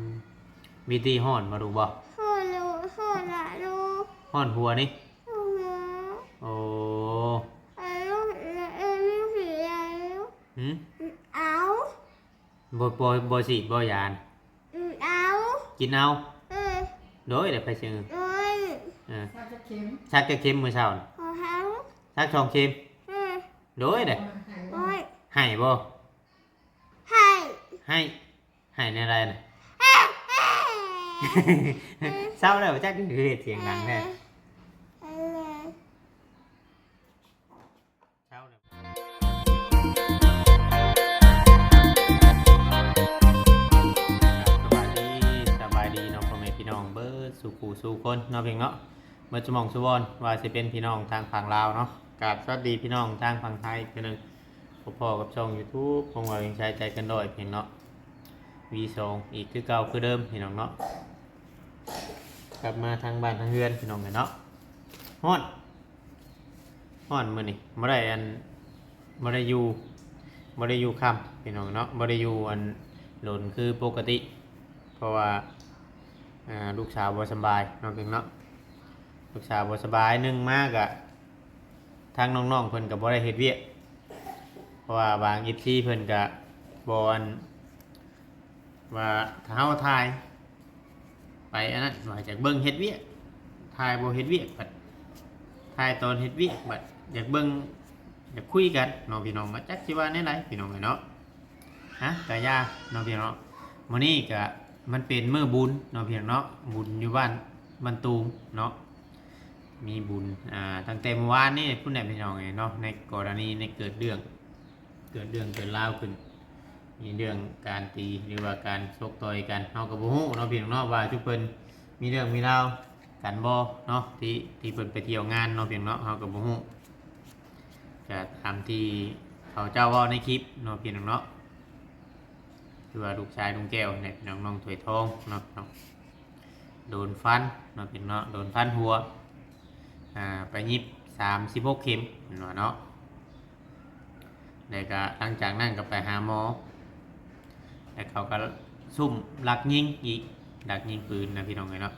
มมีตีฮ้อนมาดูบ่พ่อลูกพ่อละลูกฮ้อนหัวนี่พ่อหมอโอ้ลูกลูกผีลูกหืมเอาบ่สิบ่ยานเอากินเอาเออโดยเดี๋ยวไปเชิงโอ้ยชักจะเค็มมื้อเช้านี่ขอเขา ชักชองเค็มเออโดยเด้อโอ้ยให้บ่ให้ให้ให้ในอะไรน่ะเศร้าแล้วจักคือเฮ็ดเสียงดังแท้เศร้าแล้วสบายดีน้องพ่อแม่พี่น้องเบิดสู่ผู้สู่คนเนาะเพียงเนาะเมื่อสมองสุวรรณว่าสิเป็นพี่น้องทางฝั่งลาวเนาะกราบสวัสดีพี่น้องทางฝั่งไทยคือนึงพ่อกับช่อง YouTube คงว่ายังใช้ใจกันด้อยเพียงเนาะ V2 อีกคือเก่าคือเดิมพี่น้องเนาะกลับมาทางบ้านทางเรือนพี่น้องกันเนาะฮ้อนมื้อนี้บ่ได้อยู่ค่ำพี่น้องเนาะบ่ได้อยู่หล่นคือปกติเพราะว่าลูกสาวบ่สบายน้องเพิ่นเนาะลูกสาวบ่สบายนึงมากอะทางน้องๆเพิ่นก็บ่ได้เฮ็ดเวียกเพราะว่าบาง FC เพิ่นก็บ่ว่าถ้าเฮาถ่ายไปอันนั้นว่าจากเบิ่งเฮ็ดเวียกถ่ายบ่เฮ็ดเวียกบัดถ่ายตอนเฮ็ดเวียกบัดอยากเบิ่งอยากคุยกันน้องพี่น้องมาจักสิว่าแนวใดพี่น้องเนาะฮะกะยาน้องพี่น้องมื้อนี้ก็มันเป็นมื้อบุญน้องพี่น้องเนาะบุญอยู่บ้านตูมเนาะมีบุญตั้งแต่เมื่อวานนี้พุ่นน่ะพี่น้องเนาะในกรณีในเกิดเรื่องเกิดราวขึ้นมีเรื่องการตีหรือว่าการชกต่อยกันเฮาก็บ่ฮู้เนาะพี่น้องเนาะว่าทุกเพิ่นมีเรื่องมีราวกันบ่เนาะที่เพิ่นไปเที่ยวงานเนาะพี่น้องเนาะเฮาก็บ่ฮู้ก็ตามที่เขาเจ้าเว้าในคลิปเนาะพี่น้องเนาะคือว่าลูกชายลุงแก้วเนี่ยพี่น้องน้องถวยทองเนาะโดนฟันเนาะพี่น้องเนาะโดนฟันหัวไปยิบ36เข็มเนาะแล้วก็หลังจากนั้นก็ไปหาหมอแล้วเขาก็ซุ่มลักยิงอีกลักยิงปืนนะพี่น้องเนาะ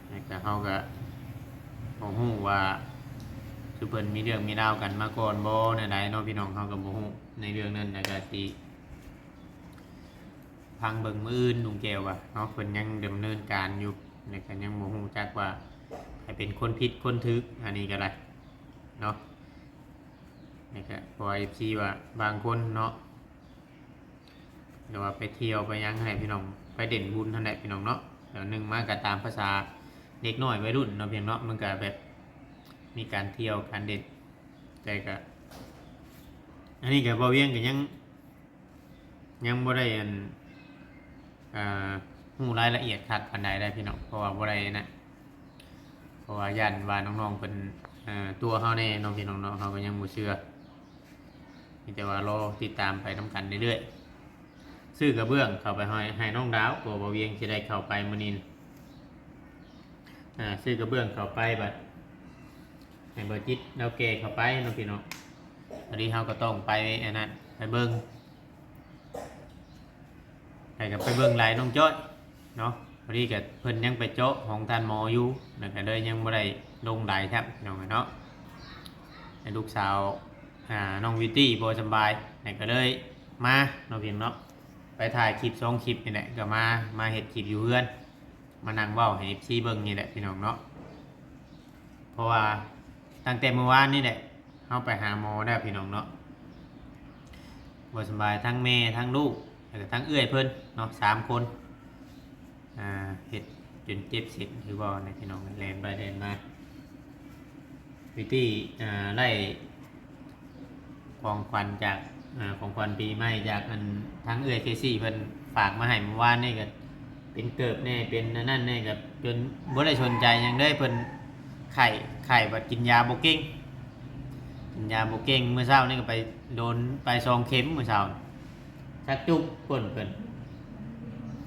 แล้วก็เขาก็บ่ฮู้ว่าสุเพิ่นมีเรื่องมีราวกันมาก่อนบ่ในใดเนาะพี่น้องเขาก็บ่ฮู้ในเรื่องนั้นแล้วก็สิพังเบิ่งมื้ออื่นลุงแก้วว่าเนาะเพิ่นยังดำเนินการอยู่แล้วก็ยังบ่ฮู้จักว่าให้เป็นคนผิดคนถูกอันนี้ก็ได้เนาะนี่ก็พอ FC ว่าบางคนเนาะหรือว่าไปเที่ยวไปยังให้พี่น้องไปเด่นบุญเท่านั้นพี่น้องเนาะเดี๋ยวนึงมาก็ตามภาษาเด็กน้อยวัยรุ่นเนาะเพียงเนาะมันก็แบบมีการเที่ยวการเด่นแต่ก็อันนี้ก็บ่เวียงก็ยังบ่ได้ฮู้รายละเอียดคักปานใดได้พี่น้องเพราะว่าบ่ได้นะเพราะว่าย่านว่าน้องๆเพิ่นตัวเฮาแน่น้องพี่น้องเนาะเฮาก็ยังบ่เชื่อมีแต่ว่ารอติดตามไปนำกันเรื่อยๆซื้อกระเบื้องเข้าไปให้น้องดาวตัวบ่เวียงสิได้เข้าไปมื้อนี้ซื้อกระเบื้องเข้าไปบัดให้เบอร์จิตเราแก่เข้าไปน้องพี่น้องอันนี้เฮาก็ต้องไปอันนั้นไปเบิ่งให้กับไปเบิ่งหลายน้องจ้อยเนาะพอดีก็เพิ่นยังไปเจาะของท่านหมออยู่นั่นก็เลยยังบ่ได้ลงได้ครับพี่น้องเนาะให้ลูกสาวน้องวิตตี้บ่สบายนี่ก็เลยมาน้องพี่น้องเนาะไปถ่ายคลิป2คลิปนี่แหละก็มาเฮ็ดคลิปอยู่เฮือนมานั่งเว้าให้ FC เบิ่งนี่แหละพี่น้องเนาะเพราะว่าตั้งแต่เมื่อวานนี่แหละเฮาไปหาหมอแล้วพี่น้องเนาะบ่สบายทั้งแม่ทั้งลูกแล้วก็ทั้งเอื้อยเพิ่นเนาะ3คนเฮ็ดจนเจ็บเสร็จคือบ่ในพี่น้องแล่นไปแล่นมาวิตี้ได้ของขวัญจากของขวัญปีใหม่จากทั้งเอื้อยเคซี่เพิ่นฝากมาให้เมื่อวานนี่ก็เป็นเกิบแน่เป็นนั่นแน่ก็จนบ่ได้สนใจหยังได้เพิ่นไข่บัดกินยาบ่เก่งกินยาบ่เก่งเมื่อเช้านี่ก็ไปโดนไป2เข็มเมื่อเช้าชักจุ๊บเพิ่น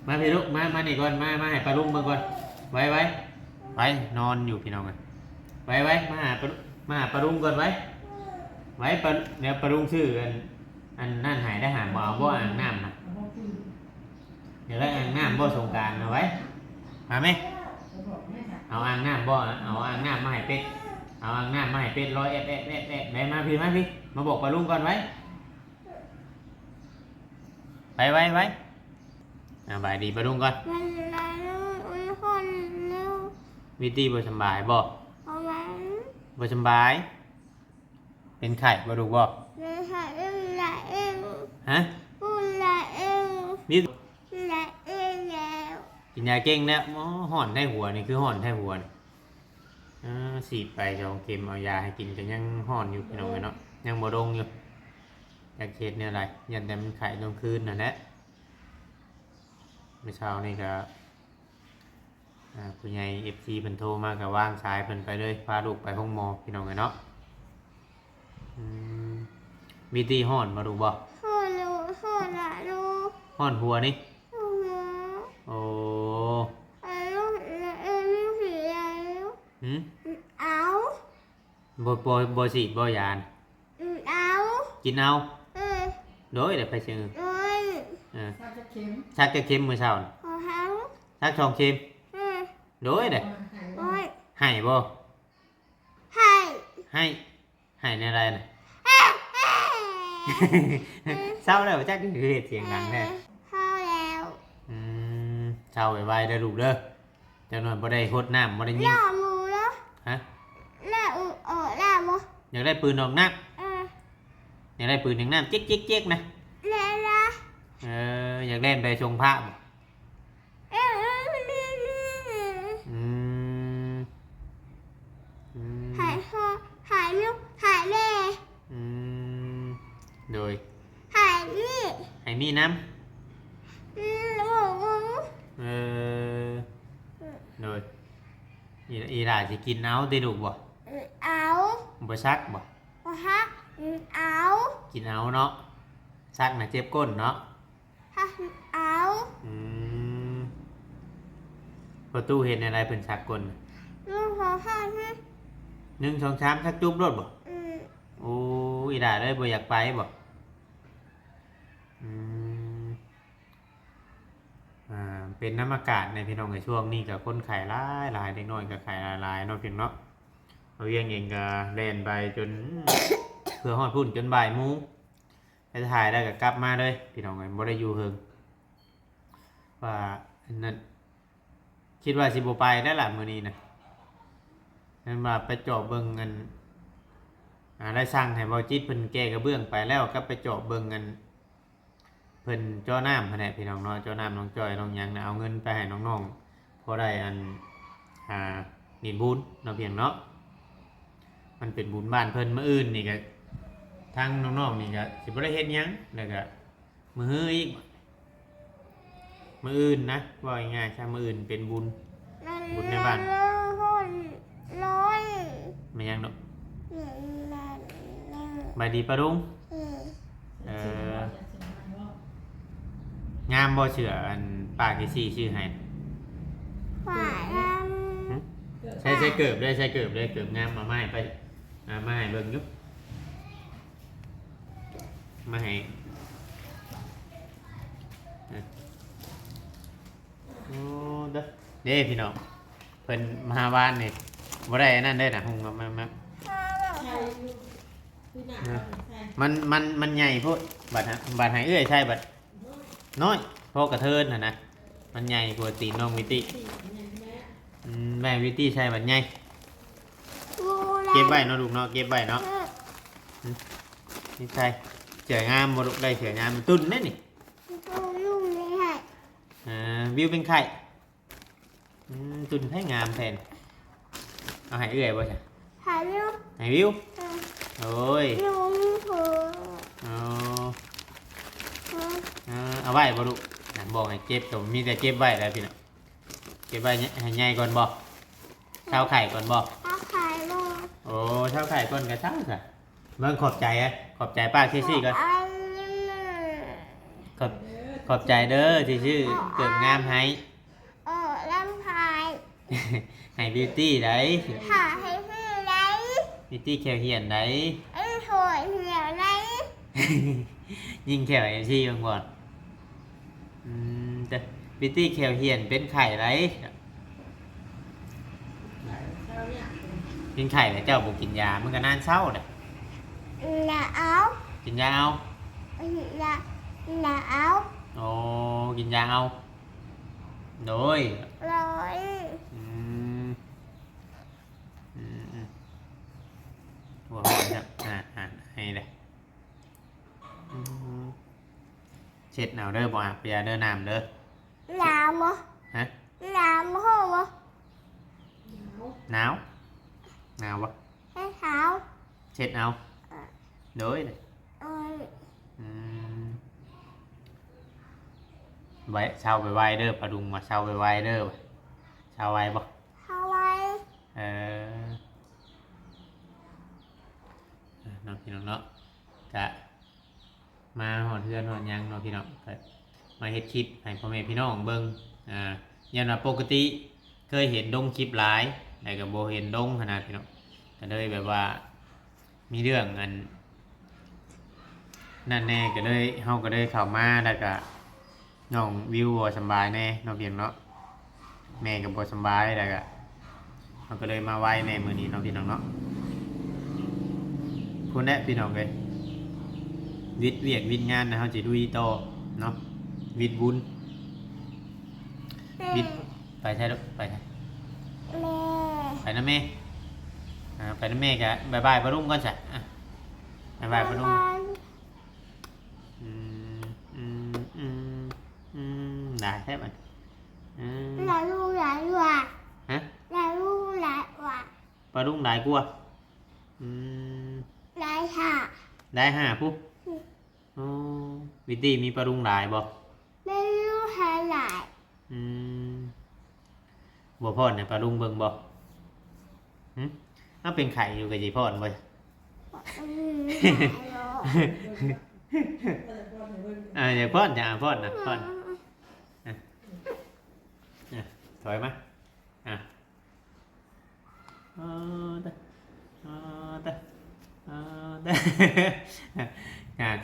มาพี่ลูกมานี่ก่อนมาให้ปลาลุงเบิ่งก่อนไว้นอนอยู่พี่น้องกันไว้มาหาปลาลุงก่อนไว้ปลาเดี๋ยวปลาลุงชื่ออันนั่นหายได้หาบ่เอาบ่อ่างน้ำนะ ำบ่สงกรานต์เอาไว้มาไหมเอาอ่างน้ำบ่เอาอ่างน้ำมาให้เป็ดเอาอ่างน้ำมาให้เป็ดร้อยแอบแม่มาพี่มาบอกปลาลุงก่อนไว้ไว้บายดีปลาลุงก่อน มันละลูกคนลูก วิธีบ่สำบายบ่ เอาไว้ บ่สำบาย เป็นไข่บ่ดูบ่ เลยค่ะเองละเอง ฮะ พูดละเอง มี ละเองแล้ว กินยาเก่งแล้วหมอห่อนไทหัวนี่คือห่อนไทหัวนี่ฉีดไป2 เข็มเอายาให้กินก็ยังห่อนอยู่พี่น้องเนาะยังบ่ลงอยู่อยากเฮ็ดแนวใดยันแต่มันไข้ลงคืนนั่นแหละเมื่อเช้านี่ก็ผู้ใหญ่ FC เพิ่นโทรมาก็วางสายเพิ่นไปเลยพาลูกไปห้องหมอพี่น้องเนาะมีตีห่อนมาดูบ่ พูดลูกพูดละลูก ห่อนหัวนี่ พูดหมู โอ้ เอาลูกละเองไม่ผีแล้ว หืม เอา บ่ฉีดบ่ยาน เอา กินเอา เออ โดยเดี๋ยวไปเชิญ โอ้ย ชักจะเข็มมื้อเช้านี่ ขอเขา ชัก2 เข็ม เออ โดยเด้อ โอ้ย ให้บ่ ให้ ให้ในอะไรน่ะ เศร้าแล้วจักคือเฮ็ดเสียงดังแท้ เข้าแล้ว เศร้าไว้ๆเด้อลูกเด้อจังหน่อยบ่ได้โคดน้ำบ่ได้ยิง ล่อมูแล้ว ฮะ ล่าอุล่ามู อยากได้ปืนออกน้ำ เออ อยากได้ปืนออกน้ำเจ๊กๆๆนะ ล่าล่า อยากเล่นไปชงพระบ่ เออ อืมอืม หายคอหายลูกหายแม่ อืมโดย หายนี่ ให้มีน้ ลูก ำโดยอีหล่าสิกินเอาได้ลูกบ่ เอา บ่ซักบ่ ฮักเอา กินเอาเนาะซักน่ะเจ็บก้นเนาะ ฮักเอา อืมประตูเห็นอะไรเพิ่นซักก้น ลูกขอข้าวให้ 1 2 3ซักจุ๊บรถบ่โอ้อีหล่าเอ้ยบ่อยากไปบ่อืมเป็นน้ำอากาศในพี่น้องในช่วงนี้กับคนไข้หลายเด็กน้อยกับไข้หลายเนาะพี่น้องเนาะเราเวียงเองก็เล่นไปจน เพื่อฮอดพุ่นจนบ่ายโมงไปถ่ายได้ก็กลับมาเลยพี่น้องไงบ่ได้อยู่เฮิงว่าอันนั้นคิดว่าสิบ่ไปได้ล่ะมื้อนี้นะนั่นว่าไปเจาะเบิ่งเงินได้สั่งให้เบาจิตเพิ่นแก้กระเบื้องไปแล้วก็ไปเจาะเบิ่งเงินเพิ่นเจ้าน้ำแผนกพี่น้องเนาะเจ้าน้ำน้องจอยน้องหยังนะเอาเงินไปให้น้องๆพอได้อันนินบุญเนาะเพียงเนาะมันเป็นบุญบ้านเพิ่นมื้ออื่นนี่ก็ทางน้องๆนี่ก็สิบ่ได้เฮ็ดหยังแล้วก็มื้อฮื้ออีกมื้ออื่นนะว่าง่ายๆถ้ามื้ออื่นเป็นบุญในบ้าน ร้อย มันยังเนาะบายดีปะลุงงามบ่เชื่ออันปากที่สี่ชื่อให้ ฝ่ายล ใช้เกิบได้ใช้เกิบได้เกิบงามมาไม่ไปมาให้เบิ่งยุบมาให้โอ้เด้พี่น้องเพิ่นมาบ้านนี่บ่ได้นั่นได้น่ะหุงมามันใหญ่โพดบัดให้เอื้อยใช่บัดน้อยพอกระเทินนะมันใหญ่กว่าตีน้องวิติแม่วิติใช่บัดใหญ่เก็บไว้เนาะลูกเนาะเก็บไว้เนาะนี่ใช่เสืองามบ่ลูกได้เสืองามมันตุ้นแน่นี่วิวเป็นไข่ตุ้นให้งามแทนเอาให้เอื้อยบ่ใช่ ถ่ายรูป ให้วิวโอ้ย ลุงหัว เอาไว้บ่ลูกบอกให้เก็บแต่มีแต่เก็บไว้แล้วพี่น้องเก็บไว้ให้ใหญ่ก่อนบ่เช้าไข่ก่อนบ่ ถ้าขายลูก โอ้เช้าไข่ก่อนก็เช้าซะเบิ่งขอบใจขอบใจป้าซี่ๆก่อนขอบใจเด้อที่ชื่อเกิดงามให้ ลำพาย ให้บิวตี้ได้ หาให้พี่ไร บิวตี้แควเฮียนได้ ถอยเหี่ยวไร ยิงแควซี่ก่อนจะ บิตตี้แคลเฮียนเป็นไข่ไรเป็นไข่แต่เจ้าบุกินยามันก็นานเศร้าเด้อ là áo กินยาเอา là áo โอ้กินยาเอาโดย rồi อืมหัวหอมครับให้เลยเช็ดหนาวเด้อบ่อาบยาเด้อน้ำเด้อ làm mà ฮะ làm không mà หนาวหนาวปะ cái thảo เช็ดเอาโดยเลย rồi อืมไว้เช่าไปไว้เด้อปลาดุงมาเช่าไปไว้เด้อเช่าไว้บ่ Hawaii เออน้องพี่น้องเนาะกะมาหอดเทือนหอดหยังเนาะพี่น้องก็มาเฮ็ดคลิปให้พ่อแม่พี่น้องเบิ่งยันว่าปกติเคยเห็นดงคลิปหลายแต่ก็บ่เห็นดงขนาดพี่น้องก็เลยแบบว่ามีเรื่องอันนั่นแน่ก็เลยเฮาก็เลยเข้ามาแล้วก็น้องวิวบ่สำบายแน่เนาะพี่น้องเนาะแม่ก็บ่สำบายแล้วก็เฮาก็เลยมาไว้ในมื้อนี้เนาะพี่น้องเนาะพุ่นแหละพี่น้องเอ้ยวิทย์เวียกวิทย์งานนะเฮาสิลุยต่อเนาะวิทย์บุญวิทย์ไปใช่ลูกไปใช่ mẹ ไปนะแม่ไปนะแม่กะบายบายปะลุงก่อนจ้ะบายบายปะลุงอืมอืมอืมอืมได้แค่มันlà lu lại quạt ฮะ là lu lại quạt ปะลุงได้กลัวlại thả ได้5ปุ๊บอ๋อวิตตี้มีปะลุงได้บ่ ไม่รู้หาหลาย อืมบ่พอดเนี่ยปลาลุงเบิ่งบ่หึถ้าเป็นไข่อยู่กับจีพอดบ่ หลายหรอก อย่าพอดอย่าพอดนะพอดถอยมาเออตะตะ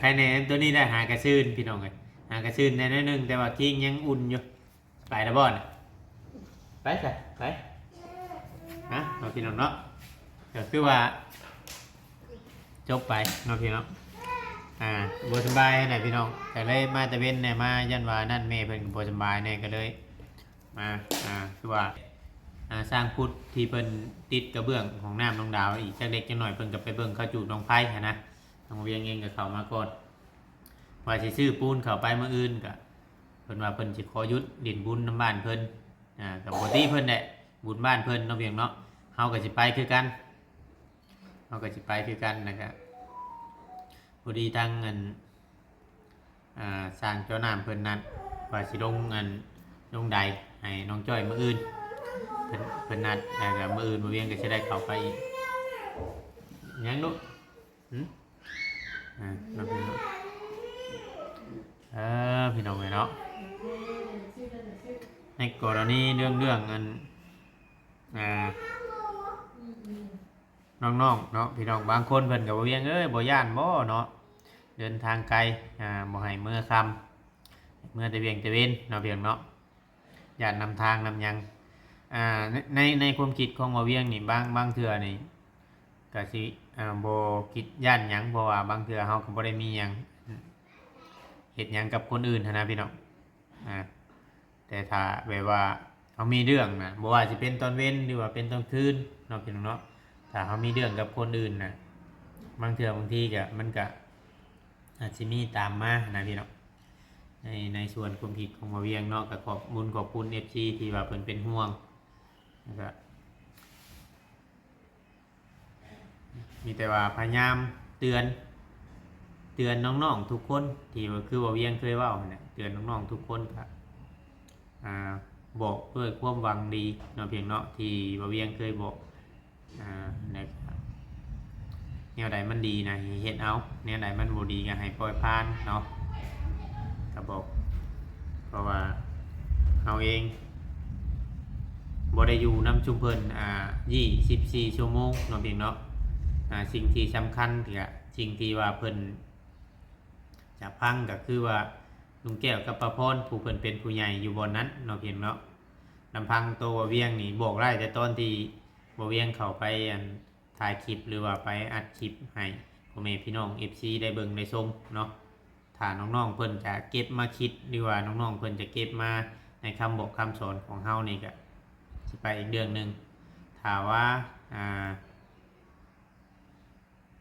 ใครในตัวนี้ได้หากระซื่นพี่น้องเลยหากระซื่นในนิดนึงแต่ว่ากิ้งยังอุ่นอยู่ไปแล้วบ่น่ะไปจ้ะไปเอาพี่น้องเนาะก็คือว่าจบไปเนาะพี่น้องบ่สบายไหนพี่น้องแต่เลยมาตะเวนเนี่ยมายันว่านั่นแม่เพิ่นบ่สบายเนี่ยก็เลยมาคือว่าสร้างพุทธที่เพิ่นติดกระเบื้องของน้ำน้องดาวอีกจักเล็กจักหน่อยเพิ่นก็ไปเบิ่งเข้าจูดน้องไผ่นะน้องเวียงเองก็เข้ามาก่อนว่าสิซื้อปูนเข้าไปมื้ออื่นก็เพิ่นว่าเพิ่นสิขอหยุดดินบุญน้ำบ้านเพิ่นกับปกติเพิ่นแหละบุญบ้านเพิ่นเนาะเพียงเนาะเฮาก็สิไปคือกันนะครับพอดีทางเงินสร้างเจ้าน้ำเพิ่นนั้นว่าสิลงเงินลงใดให้น้องจ้อยมื้ออื่นเพิ่นนัดแล้วก็มื้ออื่นบ่เวียงก็สิได้เข้าไปอีกยังลูกน้องพี่น้องพี่น้องเนาะในกรณีเรื่องเงินน้องๆเนาะพี่น้องบางคนเพิ่นก็บ่เวียงบ่ย่านบ่เนาะเดินทางไกลบ่ให้มื้อค่ำมื้อแต่เวียงแต่เว้นเนาะเพียงเนาะย่านนำทางนำหยังในความคิดของบ่เวียงนี่บางเทื่อนี่ก็สิบ่คิดย่านหยังเพราะว่าบางเทื่อเฮาก็บ่ได้มีหยังเฮ็ดหยังกับคนอื่นนะพี่น้องแต่ถ้าแบบว่าเขามีเรื่องนะบ่ว่าจะเป็นตอนเว้นหรือว่าเป็นตอนคืนเนาะพี่น้องเนาะถ้าเขามีเรื่องกับคนอื่นนะบางเทื่อบางทีก็มันก็อาจจะมีตามมานะพี่น้องในส่วนความผิดของมาเวียงเนาะกับขอบคุณ FC ที่ว่าเพิ่นเป็นห่วงนะครับมีแต่ว่าพยายามเตือนน้องๆทุกคนที่คือว่าเวียงเคยเว้าเนี่ยเตือนน้องๆทุกคนครับบอกด้วยความหวังดีเนาะเพียงเนาะที่ว่าเวียงเคยบอกนะครับแนวใดมันดีนะเฮ็ดเอาแนวใดมันบ่ดีก็ให้ปล่อยผ่านเนาะก็บอกเพราะว่าเอาเองบ่ได้อยู่นำชุมเพิ่น24 ชั่วโมงเนาะเพียงเนาะสิ่งที่สำคัญที่สิ่งที่ว่าเพิ่นจะพังก็คือว่า ลุงแก้วกับป้าพรผู้เพิ่นเป็นผู้ใหญ่อยู่บนนั้นเนาะเพียงเนาะลำพังตัวบ่เวียงนี่บอกได้แต่ตอนที่บ่เวียงเข้าไปถ่ายคลิปหรือว่าไปอัดคลิปให้พ่อแม่พี่น้อง FC ได้เบิ่งได้ชมเนาะถ้าน้องๆเพิ่นจะเก็บมาคิดหรือว่าน้องๆเพิ่นจะเก็บมาในคำบอกคำสอนของเฮานี่ก็สิไปอีกเรื่องนึงถ้าว่า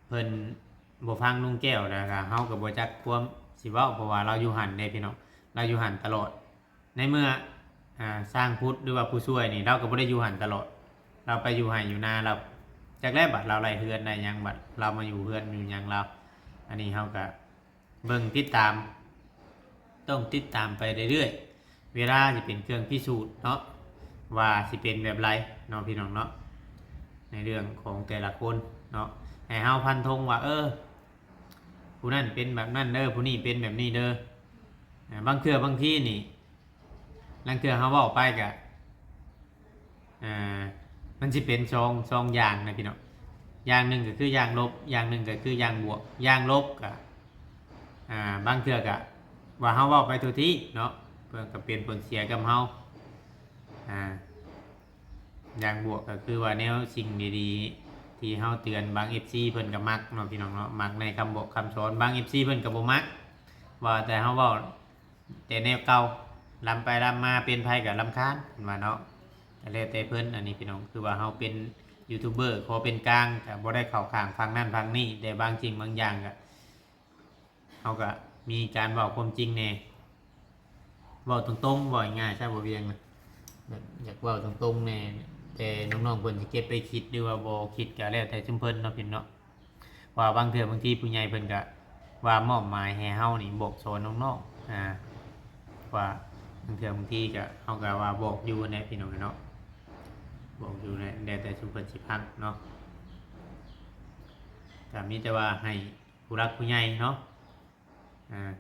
เพิ่นบ่ฟังลุงแก้วแล้วก็เฮาก็บ่จักความสิเว้าเพราะว่าเราอยู่หั่นเด้พี่น้องเราอยู่หั่นตลอดในเมื่อสร้างพุทธหรือว่าผู้ช่วยนี่เราก็บ่ได้อยู่หั่นตลอดเราไปอยู่ให้อยู่นาเราจากแรกบัดเราไล่เฮือนได้หยังบัดเรามาอยู่เฮือนอยู่หยังเราอันนี้เฮาก็เบิ่งติดตามต้องติดตามไปเรื่อยๆเวลาสิเป็นเครื่องพิสูจน์เนาะว่าสิเป็นแบบไรเนาะพี่น้องเนาะในเรื่องของแต่ละคนเนาะให้เฮาพันธงว่าผู้นั้นเป็นแบบนั้นเด้อผู้นี้เป็นแบบนี้เด้อบางเทื่อบางที่นี่บางเทื่อเฮาเว้าไปก็มันสิเป็นซองอย่างนะพี่น้องอย่างหนึ่งก็คืออย่างลบอย่างหนึ่งก็คืออย่างบวกอย่างลบก็บางเทื่อก็ว่าเฮาเว้าไปทุกที่เนาะเพื่อก็เปลี่ยนผลเสียกับเฮาอย่างบวกก็คือว่าแนวสิ่งดีๆที่เฮาเตือนบาง FC เพิ่นก็มักเนาะพี่น้องเนาะมักในคำบอกคำสอนบาง FC เพิ่นก็บ่มักว่าแต่เฮาเว้าแต่แนวเก่าลำไปลำมาเป็นไผก็รำคาญเพิ่นว่าเนาะก็แล้วแต่เพิ่นอันนี้พี่น้องคือว่าเฮาเป็นยูทูบเบอร์ขอเป็นกลางก็บ่ได้เข้าข้างฝั่งนั้นฝั่งนี้แต่บางจริงบางอย่างก็เฮาก็มีการเว้าความจริงแน่เว้าตรงๆบ่ง่ายๆใช่บ่เวียงนะอยากเว้าตรงๆแน่แต่น้องๆเพิ่นสิเก็บไปคิดหรือว่าบ่คิดก็แล้วแต่ชุมเพิ่นเนาะพี่เนาะว่าบางเทื่อบางทีผู้ใหญ่เพิ่นก็ว่ามอบหมายให้เฮานี่บอกสอนน้องๆว่าบางเทื่อบางทีก็เฮาก็ว่าบอกอยู่แน่พี่น้องเนาะบอกอยู่แน่แล้วแต่ชุมเพิ่นสิพักเนาะก็มีแต่ว่าให้ผู้รักผู้ใหญ่เนาะ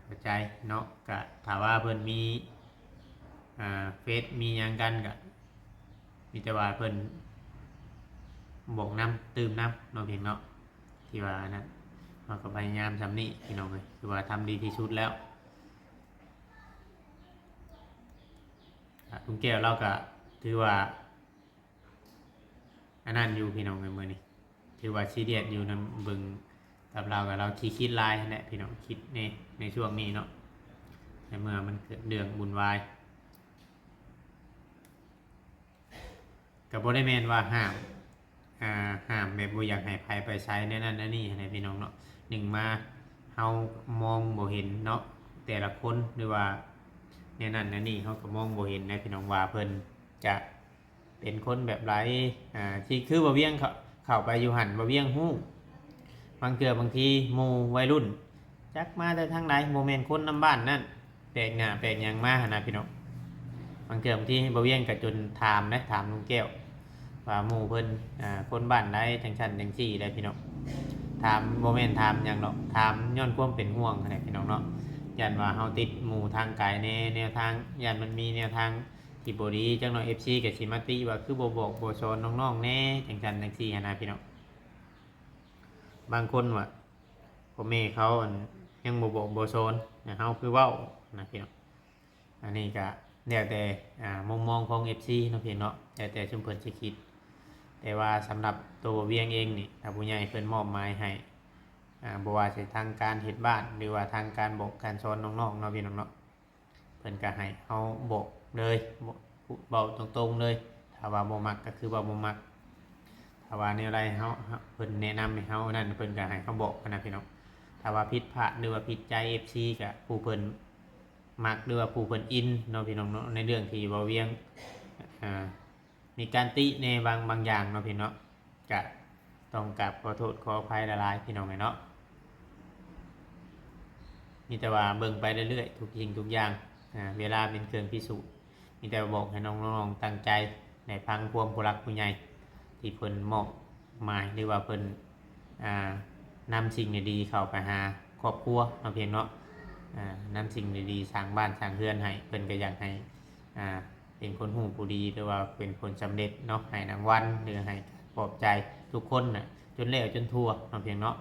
เข้าใจเนาะก็ถ้าว่าเพิ่นมีเฟซมีหยังกันก็มีแต่ว่าเพิ่นบอกน้ำตื่มน้ำเนาะเพียงเนาะที่ว่านั้นเราก็พยายามทำนี่พี่น้องเลยคือว่าทำดีที่สุดแล้วลุงแก้วเราก็ถือว่าอันนั้นอยู่พี่น้องเลยเมื่อนี้ถือว่าซีเรียสอยู่นำเบิ่งกับเรากับเราคิดลายนั่นแหละพี่น้องคิดในช่วงนี้เนาะในเมื่อมันเกิดเรื่องบุญวายกับบ่ได้แม่นว่าห้ามแบบบ่อยากให้ไผไปใช้ในนั้นนั่นนี่ให้พี่น้องเนาะหนึ่งมาเฮามองบ่เห็นเนาะแต่ละคนหรือว่าในนั้นนั่นนี่เฮาก็มองบ่เห็นนะพี่น้องว่าเพิ่นจะเป็นคนแบบไรที่คือบ่เวียงเข้าไปอยู่หั่นบ่เวียงฮู้บางเทื่อบางทีหมู่วัยรุ่นจักมาแต่ทางใดบ่แม่นคนนำบ้านนั่นแปลกหน้าแปลกหยังมาหั่นน่ะพี่น้องบางเทื่อบางทีบ่เวียงก็จนถามนะถามลุงแก้วว่าหมู่เพิ่นคนบ้านใดจังซั่นจังซี่ได้พี่น้องถามบ่แม่นถามหยังดอกถามย้อนความเป็นห่วงนั่นแหละพี่น้องเนาะยันว่าเฮาติดหมู่ทางไกลแนวทางยันมันมีแนวทางที่บ่ดีจังหน่อย FC ก็สิมาติว่าคือบ่บอกบ่สอนน้องๆแน่จังซั่นจังซี่หั่นนะพี่น้องบางคนว่าพ่อแม่เขายังบ่บอกบ่สอนเฮาคือเว้านะพี่น้องอันนี้ก็แล้วแต่มุมมองของ FC เนาะพี่เนาะแต่ชุมเพิ่นสิคิดแต่ว่าสำหรับตัวเวียงเองนี่ถ้าผู้ใหญ่เพิ่นมอบหมายให้บ่ว่าสิทางการเฮ็ดบ้านหรือว่าทางการบอกการสอนน้องๆเนาะพี่น้องเนาะเพิ่นก็ให้เฮาบอกเลยเว้าตรงๆเลยถ้าว่าบ่มักก็คือว่าบ่มักถ้าว่าแนวใดเฮาเพิ่นแนะนำให้เฮานั่นเพิ่นก็ให้เฮาบอกนะพี่น้องถ้าว่าผิดพลาดหรือว่าผิดใจ FC ก็ผู้เพิ่นมักหรือว่าผู้เพิ่นอินเนาะพี่น้องเนาะในเรื่องที่บ่เวียงมีการติในบางอย่างเนาะพี่เนาะก็ต้องกราบขอโทษขออภัยหลายๆพี่น้องเนาะมีแต่ว่าเบิ่งไปเรื่อยๆทุกสิ่งทุกอย่างเวลาเป็นเครื่องพิสูจน์มีแต่บอกให้น้องๆตั้งใจในพังความผู้รักผู้ใหญ่ที่เพิ่นมอบหมายหรือว่าเพิ่นนำสิ่งดีๆเข้าไปหาครอบครัวเนาะเพียงเนาะนำสิ่งดีๆสร้างบ้านสร้างเรือนให้เพิ่นก็อยากให้เป็นคนหูผู้ดีหรือว่าเป็นคนสำเร็จเนาะให้รางวัลหรือให้ปลอบใจทุกคนน่ะจนแล้วจนทั่วเนาะเพียงเนาะ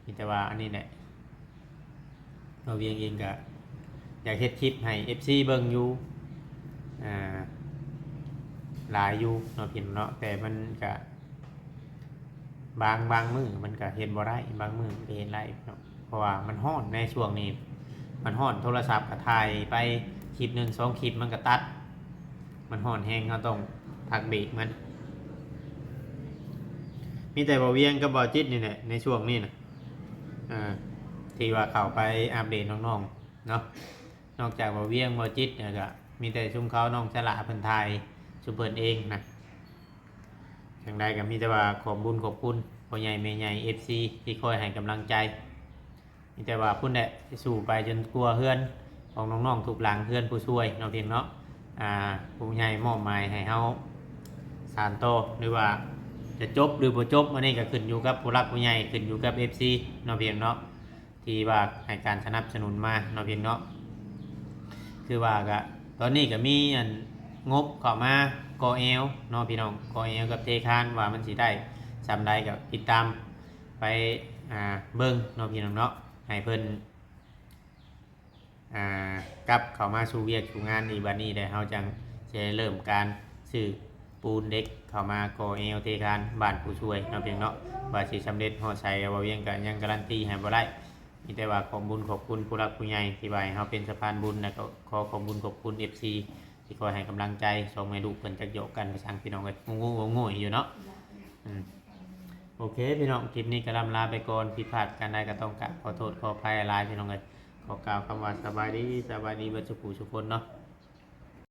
มีแต่ว่าอันนี้แหละ เราเวียงเองก็อยากเฮ็ดคลิปให้ FC เบิ่งอยู่อ่าหลายอยู่เนาะพี่น้องเนาะแต่มันก็บางมื้อมันก็เฮ็ดบ่ได้บางมื้อมันก็เฮ็ดได้เนาะเพราะว่ามันร้อนในช่วงนี้มันร้อนโทรศัพท์ก็ถ่ายไปคลิปหนึง2คลิปมันก็ตัดมันร้อนแฮงเราต้องพักเบรกมันมีแต่บ่เวียงกับบ่จิตนี่แหละในช่วงนี้น่ะที่ว่าเข้าไปอัปเดตน้องๆเนาะนอกจากบ่เวียงบ่จิตเนี่ยก็มีแต่ชุมเขาน้องสละเพิ่นถ่ายชุมเพิ่นเองนะอย่างใดก็มีแต่ว่าขอบคุญขอบคุณพ่อใหญ่แม่ใหญ่ FC ที่คอยให้กำลังใจมีแต่ว่าพุ่นแหละสู้ไปจนกลัวเฮือนของน้องๆทุกหลังเฮือนผู้ช่วยเนาะเพียงเนาะผู้ใหญ่มอบหมายให้เฮาสานต่อหรือว่าจะจบหรือบ่จบอันนี้ก็ขึ้นอยู่กับผู้รักผู้ใหญ่ขึ้นอยู่กับ FC เนาะเพียงเนาะที่ว่าให้การสนับสนุนมาเนาะเพียงเนาะคือว่าก็ตอนนี้ก็มีอันงบเข้ามากอเอลเนาะพี่น้องกอเอลกับเทคานว่ามันสิได้สำใดก็ติดตามไปเบิ่งเนาะพี่น้องเนาะให้เพิ่นกลับเข้ามาสู่เวียกสู่งานอีบัดนี้ได้เฮาจังสิเริ่มการซื้อปูนเด็กเข้ามากอเอลเทคานบ้านผู้ช่วยเนาะพี่น้องเนาะว่าสิสำเร็จฮอดใส่ว่าเวียงก็ยังการันตีให้บ่ได้มีแต่ว่าขอบคุญขอบคุณผู้รักผู้ใหญ่ที่ว่าให้เฮาเป็นสะพานบุญแล้วก็ขอขอบคุญขอบคุณ FC ที่คอยให้กำลังใจส่งให้ลูกเพิ่นจักโยกกันไปสั่งพี่น้องกันงงๆอยู่เนาะโอเคพี่น้องคลิปนี้ก็ลำลาไปก่อนผิดพลาดกันได้ก็ต้องกราบขอโทษขออภัยหลายพี่น้องเลยขอกล่าวคำว่าสบายดีเบิดสุขสุขคนเนาะ